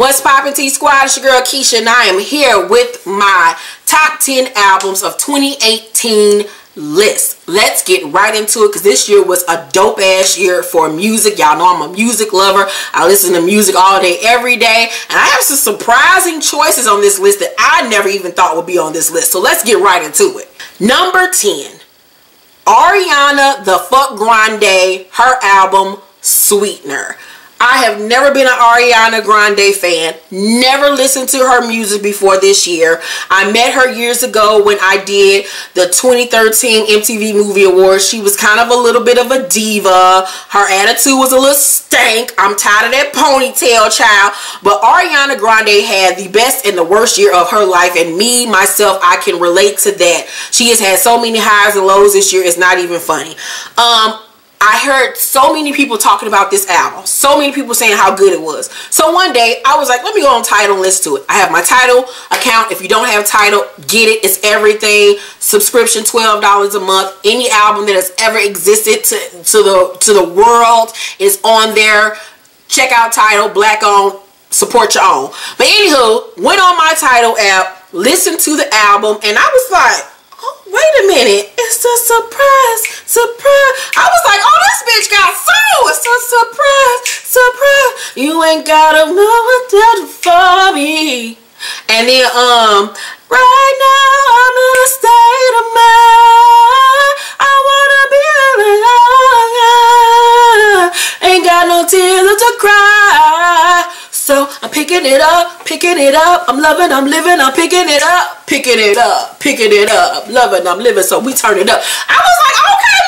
What's poppin' T Squad? It's your girl Keisha, and I am here with my top 10 albums of 2018 list. Let's get right into it because this year was a dope ass year for music. Y'all know I'm a music lover. I listen to music all day, every day, and I have some surprising choices on this list that I never even thought would be on this list. So let's get right into it. Number 10, Ariana the Fuck Grande, her album Sweetener. I have never been an Ariana Grande fan, never listened to her music before this year. I met her years ago when I did the 2013 MTV Movie Awards. She was kind of a little bit of a diva. Her attitude was a little stank. I'm tired of that ponytail, child. But Ariana Grande had the best and the worst year of her life, and me, myself, I can relate to that. She has had so many highs and lows this year, it's not even funny. I heard so many people talking about this album. So many people saying how good it was. So one day, I was like, let me go on Tidal and listen to it. I have my Tidal account. If you don't have Tidal, get it. It's everything. Subscription, $12 a month. Any album that has ever existed to the world is on there. Check out Tidal. Black owned. Support your own. But anywho, went on my Tidal app, listened to the album, and I was like, oh, wait a minute, it's a surprise. I was like, oh, this bitch got soul. It's a surprise. You ain't gotta know what to do for me. And then, right now I'm in a state of mind. I wanna be alone. Ain't got no tears to cry. So I'm picking it up. I'm loving, I'm living, I'm picking it up. Picking it up. Loving, I'm living. So we turn it up. I was like, okay,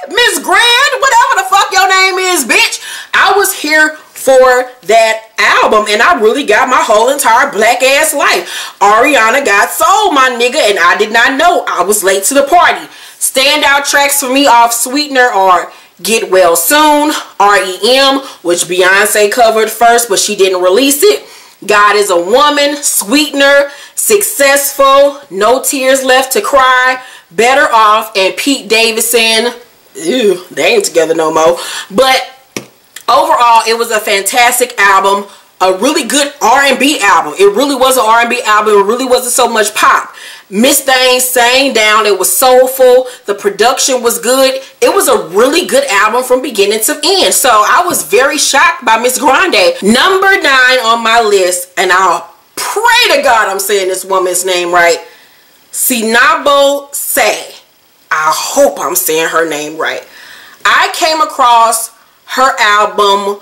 Miss Grand, whatever the fuck your name is, bitch. I was here for that album, and I really got my whole entire black ass life. Ariana got soul, my nigga, and I did not know. I was late to the party. Standout tracks for me off Sweetener are Get Well Soon, REM, which Beyonce covered first, but she didn't release it. God Is a Woman, Sweetener, Successful, No Tears Left to Cry, Better Off, and Pete Davidson. Ew, they ain't together no more. But overall, it was a fantastic album. A really good R&B album. It really was an R&B album. It really wasn't so much pop. Miss Things sang down. It was soulful. The production was good. It was a really good album from beginning to end. So I was very shocked by Miss Grande. Number 9 on my list, and I'll pray to God I'm saying this woman's name right. Sinabo Say. I hope I'm saying her name right. I came across her album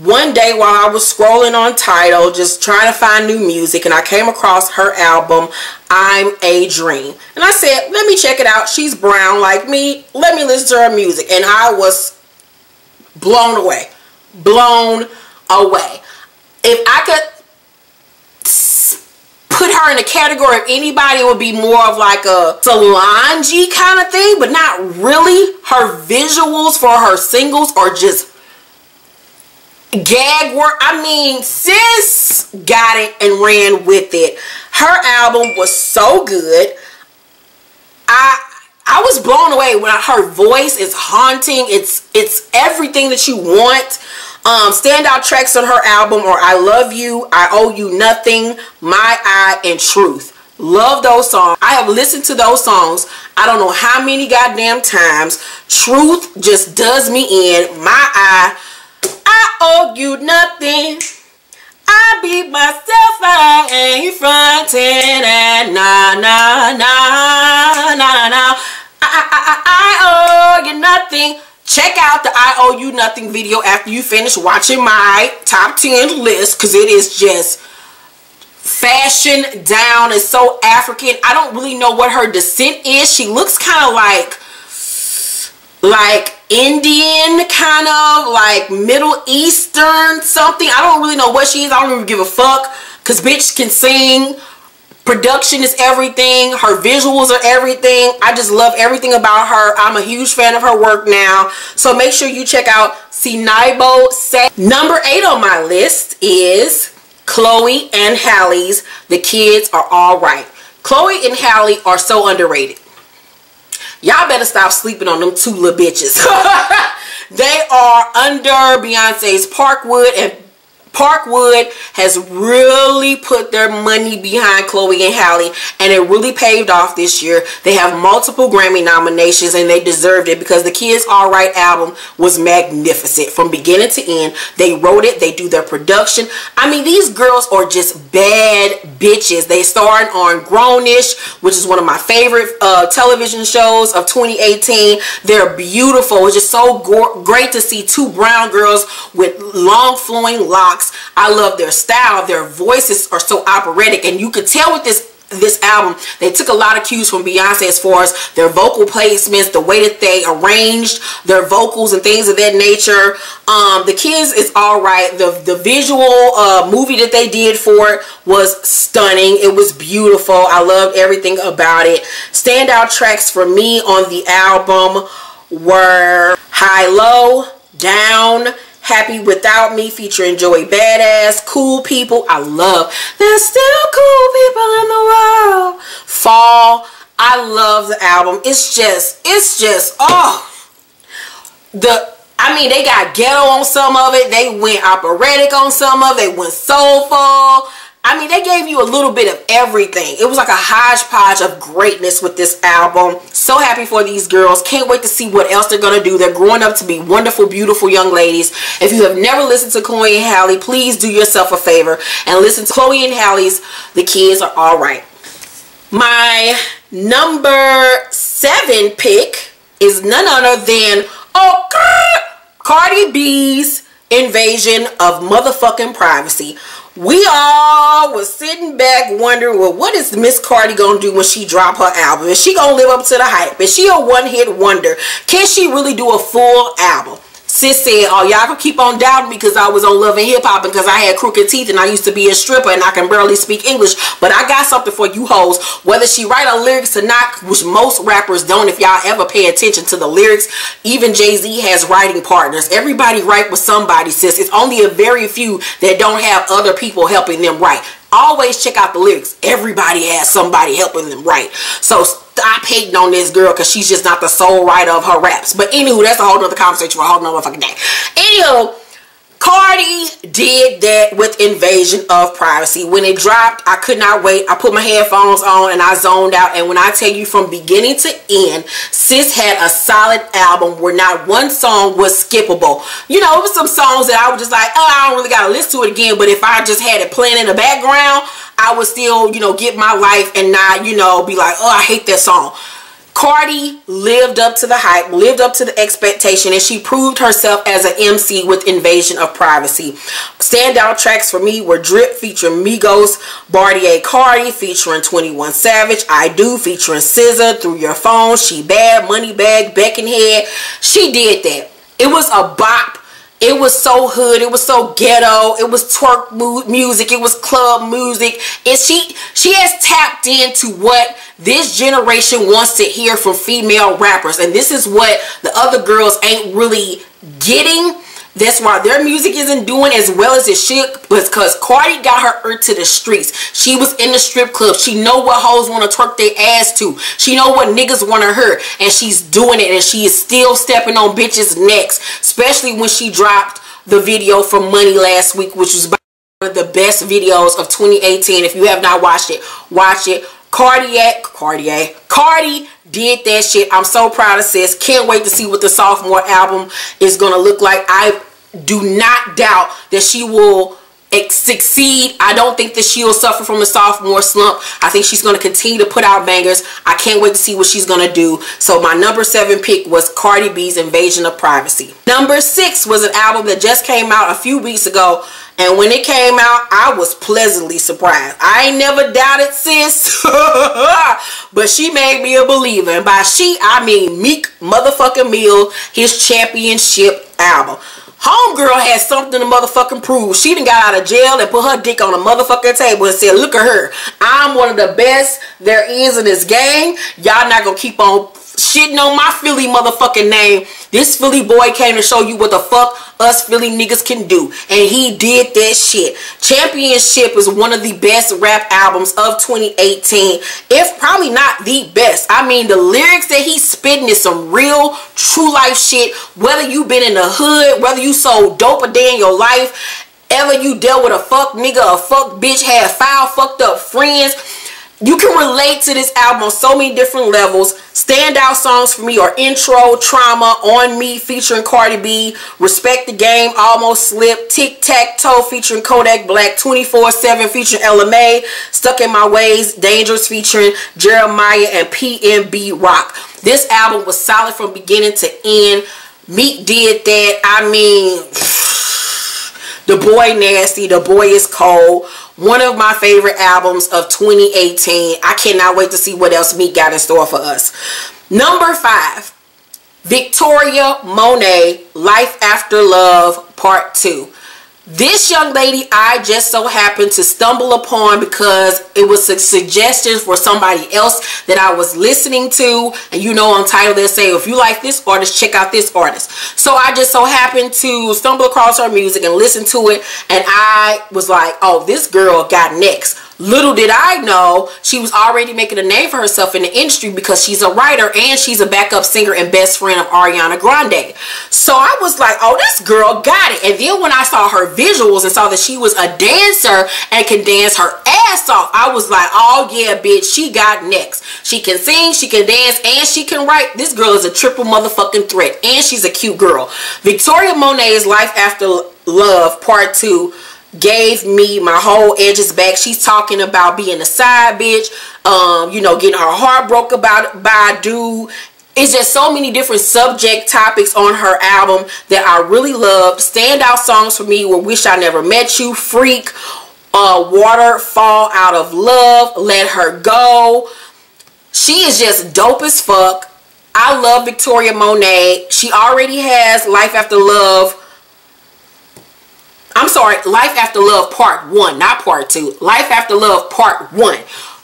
one day while I was scrolling on Tidal, just trying to find new music, and I came across her album, I'm a Dream. And I said, let me check it out. She's brown like me. Let me listen to her music. And I was blown away. Blown away. If I could put her in a category of anybody, it would be more of like a Solange kind of thing, but not really. Her visuals for her singles are just gag work. I mean, sis got it and ran with it. Her album was so good. I was blown away when her voice is haunting. It's everything that you want. Standout tracks on her album are I Love You, I Owe You Nothing, My Eye, and Truth. Love those songs. I have listened to those songs I don't know how many goddamn times. Truth just does me in. My Eye, I owe you nothing. I beat myself, I ain't frontin', and I owe you nothing. Check out the I Owe You Nothing video after you finish watching my top 10 list, because it is just fashion down. It's so African. I don't really know what her descent is. She looks kind of like Indian, kind of like Middle Eastern something. I don't really know what she is. I don't even give a fuck, because bitch can sing. Production is everything. Her visuals are everything. I just love everything about her. I'm a huge fan of her work now. So make sure you check out Sinabo Say. Number 8 on my list is Chloe and Halle's The Kids Are Alright. Chloe and Halle are so underrated. Y'all better stop sleeping on them two little bitches. They are under Beyonce's Parkwood and Parkwood has really put their money behind Chloe and Halle, and it really paved off this year. They have multiple Grammy nominations, and they deserved it because the Kids Alright album was magnificent from beginning to end. They wrote it, they do their production. I mean, these girls are just bad bitches. They starred on Grownish, which is one of my favorite television shows of 2018. They're beautiful. It's just so great to see two brown girls with long flowing locks. I love their style. Their voices are so operatic, and you could tell with this album they took a lot of cues from Beyonce as far as their vocal placements, the way that they arranged their vocals and things of that nature. The Kids Is Alright. The visual movie that they did for it was stunning. It was beautiful. I loved everything about it. Standout tracks for me on the album were High Low, Down, Happy Without Me featuring Joey Badass, Cool People. I love There's Still Cool People in the World. Fall. I love the album. It's just I mean, they got ghetto on some of it. They went operatic on some of it. They went soulful. I mean, they gave you a little bit of everything. It was like a hodgepodge of greatness with this album. So happy for these girls. Can't wait to see what else they're going to do. They're growing up to be wonderful, beautiful young ladies. If you have never listened to Chloe and Halle, please do yourself a favor and listen to Chloe and Halle's The Kids Are Alright. My number 7 pick is none other than Cardi B's Invasion of Motherfucking Privacy. We all was sitting back wondering, well, what is Miss Cardi gonna do when she drop her album? Is she gonna live up to the hype? Is she a one-hit wonder? Can she really do a full album? Sis said, oh, y'all can keep on doubting me because I was on Love and Hip Hop and because I had crooked teeth and I used to be a stripper and I can barely speak English. But I got something for you hoes. Whether she write her lyrics or not, which most rappers don't if y'all ever pay attention to the lyrics. Even Jay-Z has writing partners. Everybody write with somebody, sis. It's only a very few that don't have other people helping them write. Always check out the lyrics. Everybody has somebody helping them write. So stop hating on this girl because she's just not the sole writer of her raps. But anywho, that's a whole nother conversation for a whole nother fucking day. Anywho, Cardi did that with Invasion of Privacy. When it dropped, I could not wait. I put my headphones on and I zoned out. And when I tell you from beginning to end, sis had a solid album where not one song was skippable. You know, it was some songs that I was just like, oh, I don't really got to listen to it again. But if I just had it playing in the background, I would still, you know, get my life and not, you know, be like, oh, I hate that song. Cardi lived up to the hype, lived up to the expectation, and she proved herself as an MC with Invasion of Privacy. Standout tracks for me were Drip featuring Migos, Bartier Cardi featuring 21 Savage, I Do featuring SZA, Through Your Phone, She Bad, Moneybag, Beckenhead. She did that. It was a bop. It was so hood. It was so ghetto. It was twerk music. It was club music. And she has tapped into what this generation wants to hear from female rappers. And this is what the other girls ain't really getting. That's why their music isn't doing as well as it should, because Cardi got her ear to the streets. She was in the strip club. She know what hoes want to twerk their ass to. She know what niggas want to hear, and she's doing it, and she is still stepping on bitches' necks, especially when she dropped the video for Money last week, which was one of the best videos of 2018. If you have not watched it, watch it. Cardi did that shit. I'm so proud of sis. Can't wait to see what the sophomore album is going to look like. I do not doubt that she will succeed. I don't think that she'll suffer from a sophomore slump. I think she's going to continue to put out bangers. I can't wait to see what she's going to do. So my number 7 pick was Cardi B's Invasion of Privacy. Number 6 was an album that just came out a few weeks ago. And when it came out, I was pleasantly surprised. I ain't never doubted sis. But she made me a believer. And by she, I mean Meek motherfucking Mill, his Championship album. Homegirl had something to motherfucking prove. She done got out of jail and put her dick on the motherfucking table and said, look at her. I'm one of the best there is in this game. Y'all not gonna keep on shitting on my Philly motherfucking name. This Philly boy came to show you what the fuck us Philly niggas can do. And he did that shit. Championship is one of the best rap albums of 2018. If probably not the best. I mean, the lyrics that he's spitting is some real true life shit. Whether you been in the hood, whether you sold dope a day in your life, ever you dealt with a fuck nigga, a fuck bitch, had foul fucked up friends, you can relate to this album on so many different levels. Standout songs for me are Intro, Trauma, On Me featuring Cardi B, Respect the Game, Almost Slipped, Tic Tac Toe featuring Kodak Black, 24/7 featuring LMA, Stuck in My Ways, Dangerous featuring Jeremiah, and PNB Rock. This album was solid from beginning to end. Meek did that. I mean, the boy nasty, the boy is cold. One of my favorite albums of 2018. I cannot wait to see what else Meek got in store for us. Number 5, Victoria Monet, Life After Love Part 2. This young lady I just so happened to stumble upon because it was a suggestion for somebody else that I was listening to. And you know on title they'll say, if you like this artist, check out this artist. So I just so happened to stumble across her music and listen to it. And I was like, oh, this girl got next. Little did I know she was already making a name for herself in the industry because she's a writer and she's a backup singer and best friend of Ariana Grande. So I was like, oh, this girl got it. And then when I saw her visuals and saw that she was a dancer and can dance her ass off, I was like, oh yeah, bitch, she got next. She can sing, she can dance, and she can write. This girl is a triple motherfucking threat, and she's a cute girl. Victoria Monet's Life After Love Part 2 gave me my whole edges back. She's talking about being a side bitch, you know, getting her heart broke about by a dude. It's just so many different subject topics on her album that I really loved. Standout songs for me were Wish I Never Met You, Freak, Waterfall Out of Love, Let Her Go. She is just dope as fuck. I love Victoria Monet. She already has Life After Love. I'm sorry, Life After Love Part 1, not Part 2. Life After Love Part 1.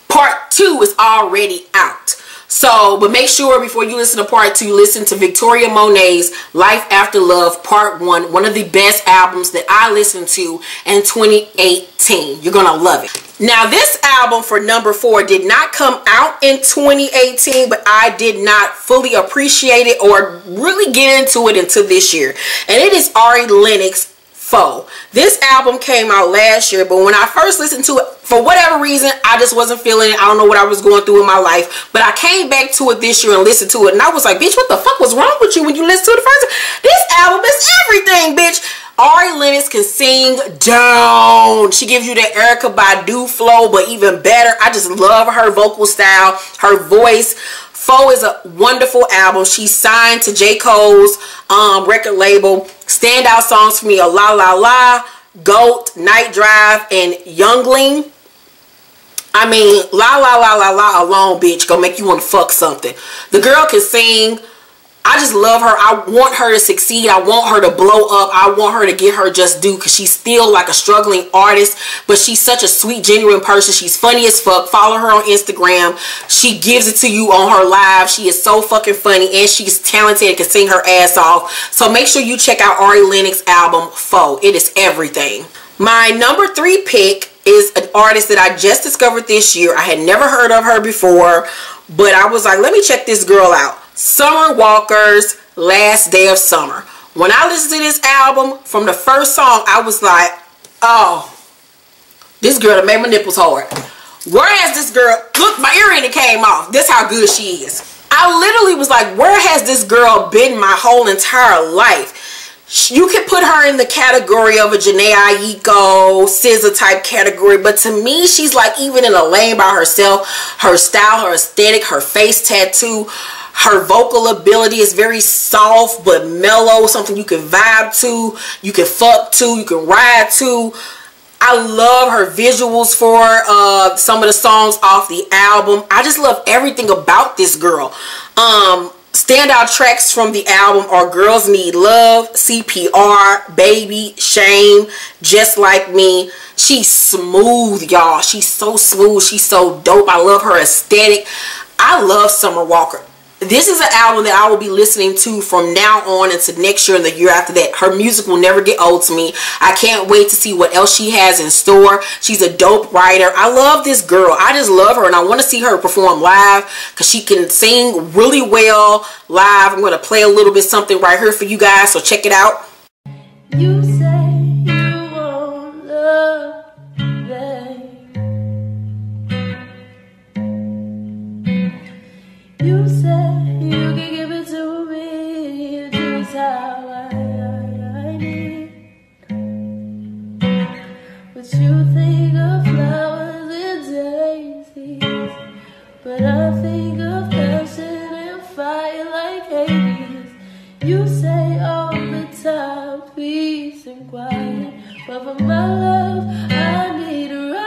Part 2 is already out. So, but make sure before you listen to Part 2, listen to Victoria Monet's Life After Love Part 1. One of the best albums that I listened to in 2018. You're going to love it. Now, this album for number 4 did not come out in 2018, but I did not fully appreciate it or really get into it until this year. And it is Ari Lennox. This album came out last year, but when I first listened to it, for whatever reason, I just wasn't feeling it. I don't know what I was going through in my life, but I came back to it this year and listened to it, and I was like, bitch, what the fuck was wrong with you when you listened to it the first time? This album is everything, bitch. Ari Lennox can sing down. She gives you the Erykah Badu flow, but even better. I just love her vocal style, her voice. Foe is a wonderful album. She's signed to J. Cole's record label. Standout songs for me are La La La, Goat, Night Drive, and Youngling. I mean, La La La La La alone, bitch, gonna make you want to fuck something. The girl can sing. I just love her. I want her to succeed. I want her to blow up. I want her to get her just due because she's still like a struggling artist, but she's such a sweet, genuine person. She's funny as fuck. Follow her on Instagram. She gives it to you on her live. She is so fucking funny, and she's talented and can sing her ass off. So make sure you check out Ari Lennox's album, Foe. It is everything. My number 3 pick is an artist that I just discovered this year. I had never heard of her before, but I was like, let me check this girl out. Summer Walker's Last Day of Summer. When I listened to this album, from the first song, I was like, oh, this girl that made my nipples hard. Where has this girl, look, my earring came off. That's how good she is. I literally was like, where has this girl been my whole entire life? You could put her in the category of a Janae Aiko, SZA type category, but to me, she's like even in a lane by herself. Her style, her aesthetic, her face tattoo, her vocal ability is very soft but mellow, something you can vibe to, you can fuck to, you can ride to. I love her visuals for some of the songs off the album. I just love everything about this girl. Standout tracks from the album are Girls Need Love, CPR, Baby, Shame, Just Like Me. She's smooth, y'all. She's so smooth. She's so dope. I love her aesthetic. I love Summer Walker. This is an album that I will be listening to from now on into next year and the year after that. Her music will never get old to me. I can't wait to see what else she has in store. She's a dope writer. I love this girl. I just love her, and I want to see her perform live because she can sing really well live. I'm going to play a little bit something right here for you guys, so check it out. You say you won't how I need. But you think of flowers and daisies, but I think of passion and fire like Hades. You say all the time, peace and quiet, but for my love, I need a ride.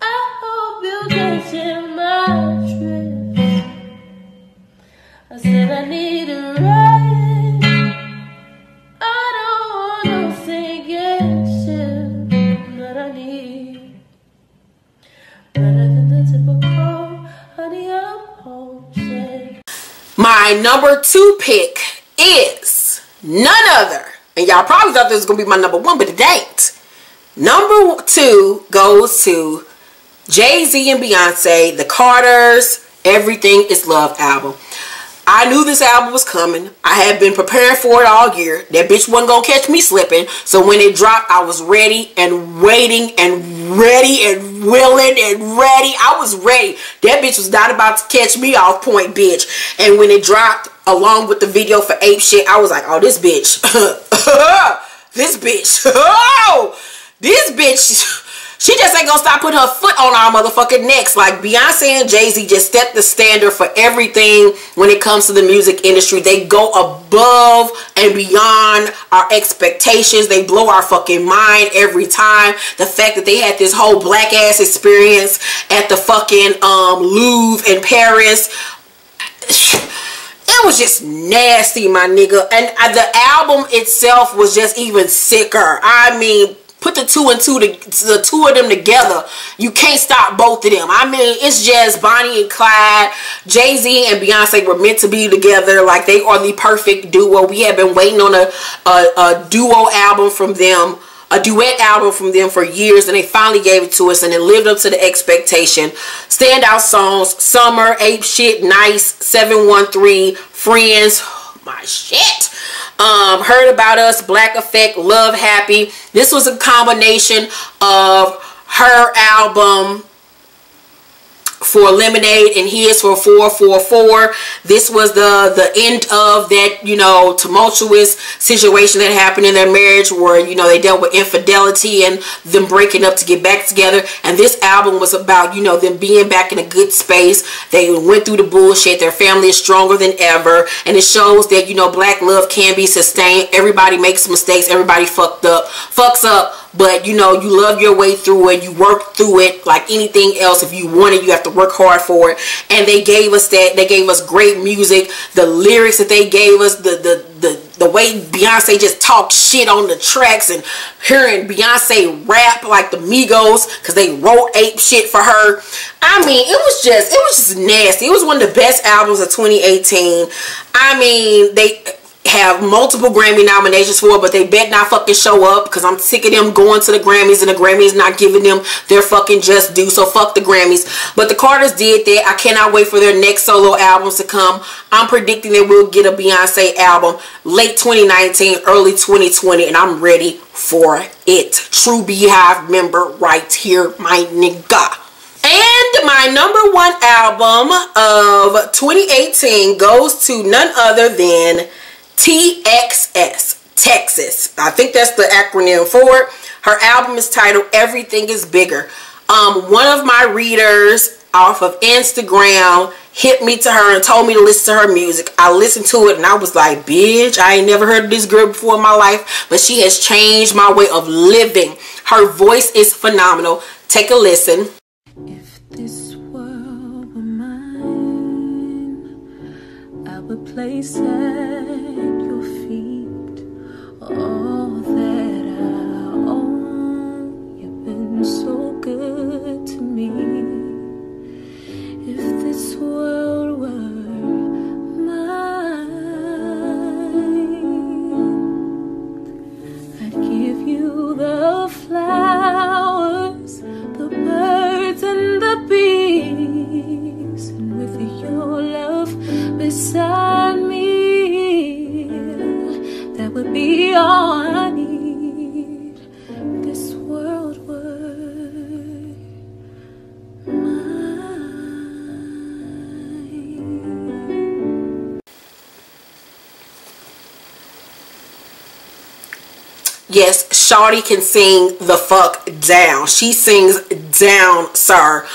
I hope you catching my drift. I said I need a ride. I don't want no sinking ship, but I need better than the typical honey I'm home. My number 2 pick is none other, and y'all probably thought this was gonna be my number 1, but it ain't. Number 2 goes to Jay-Z and Beyonce, the Carters, Everything Is Love album. I knew this album was coming. I had been preparing for it all year. That bitch wasn't gonna catch me slipping. So when it dropped, I was ready and waiting and ready and willing and ready. I was ready. That bitch was not about to catch me off point, bitch. And when it dropped, along with the video for Ape Shit, I was like, oh, this bitch. This bitch. Oh, this bitch. She just ain't gonna stop putting her foot on our motherfucking necks. Like Beyonce and Jay-Z just set the standard for everything when it comes to the music industry. They go above and beyond our expectations. They blow our fucking mind every time. The fact that they had this whole black ass experience at the fucking Louvre in Paris. It was just nasty, my nigga. And the album itself was just even sicker. I mean, put the two of them together, you can't stop both of them. I mean, it's just Bonnie and Clyde. Jay-Z and Beyonce were meant to be together. Like, they are the perfect duo. We have been waiting on a duo album from them, a duet album from them for years, and they finally gave it to us, and it lived up to the expectation. Standout songs: Summer, Ape Shit, Nice, 713, Friends. My shit. Heard About Us, Black Effect, Love Happy. This was a combination of her album for Lemonade and his for 444. This was the end of that, you know, tumultuous situation that happened in their marriage, where, you know, they dealt with infidelity and them breaking up to get back together. And this album was about, you know, them being back in a good space. They went through the bullshit. Their family is stronger than ever, and it shows that, you know, black love can be sustained. Everybody makes mistakes. Everybody fucks up. But, you know, you love your way through it. You work through it like anything else. If you want it, you have to work hard for it. And they gave us that. They gave us great music. The lyrics that they gave us, the way Beyonce just talked shit on the tracks, and hearing Beyonce rap like the Migos, because they wrote Ape Shit for her. I mean, it was just nasty. It was one of the best albums of 2018. I mean, they have multiple Grammy nominations for it, but they bet not fucking show up, because I'm sick of them going to the Grammys and the Grammys not giving them their fucking just due. So fuck the Grammys. But the Carters did that. I cannot wait for their next solo albums to come. I'm predicting that we'll get a Beyonce album late 2019, early 2020, and I'm ready for it. True Beehive member right here, my nigga. And my number 1 album of 2018 goes to none other than TXS, Texas. I think that's the acronym for it. Her album is titled Everything Is Bigger. One of my readers off of Instagram hit me to her and told me to listen to her music. I listened to it and I was like, bitch, I ain't never heard of this girl before in my life, but she has changed my way of living. Her voice is phenomenal. Take a listen. If this world were mine, I would place at your feet all that I own. You've been so good to me. If this world were mine, I'd give you the flowers, the birds and the bees, and with your love beside me, Yes, Shawty can sing the fuck down. She sings down, sir.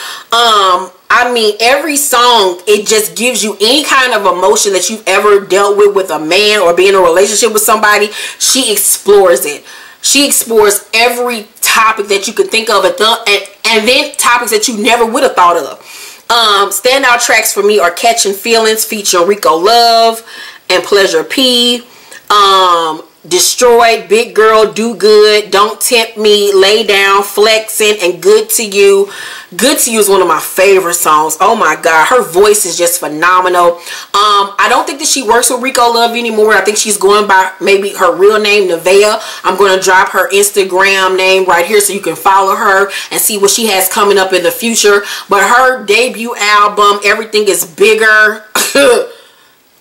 I mean, every song, it just gives you any kind of emotion that you've ever dealt with a man or be in a relationship with somebody. She explores it. She explores every topic that you could think of, and then topics that you never would have thought of. Standout tracks for me are Catching Feelings featuring Rico Love and Pleasure P. Destroyed, Big Girl, Do Good, Don't Tempt Me, Lay Down, Flexing, and Good to You. Good to You is one of my favorite songs. Oh my God, her voice is just phenomenal. I don't think that she works with Rico Love anymore. I think she's going by maybe her real name, Nevaeh. I'm going to drop her Instagram name right here so you can follow her and see what she has coming up in the future. But her debut album, Everything Is Bigger.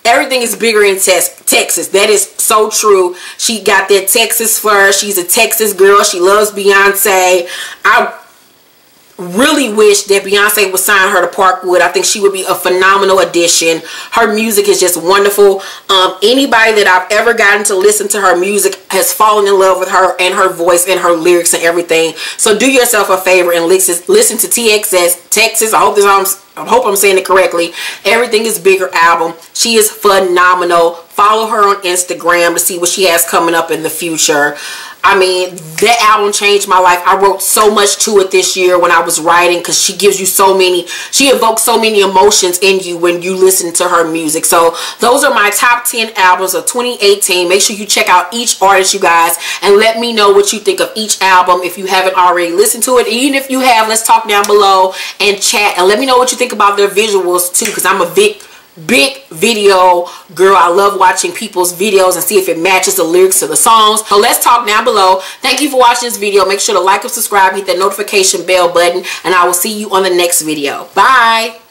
Everything is bigger in Texas. That is so true. She got that Texas flair. She's a Texas girl. She loves Beyonce. I really wish that Beyonce would sign her to Parkwood. I think she would be a phenomenal addition. Her music is just wonderful. Anybody that I've ever gotten to listen to her music has fallen in love with her and her voice and her lyrics and everything. So do yourself a favor and listen to TXS Texas. I hope I'm saying it correctly. Everything Is Bigger album. She is phenomenal. Follow her on Instagram to see what she has coming up in the future. I mean, that album changed my life. I wrote so much to it this year when I was writing, because she gives you so many, she evokes so many emotions in you when you listen to her music. So those are my top 10 albums of 2018. Make sure you check out each artist, you guys, and let me know what you think of each album if you haven't already listened to it. And even if you have, let's talk down below and chat, and let me know what you think about their visuals too, because I'm a big video girl. I love watching people's videos and see if it matches the lyrics to the songs. So let's talk down below. Thank you for watching this video. Make sure to like and subscribe, hit that notification bell button, and I will see you on the next video. Bye.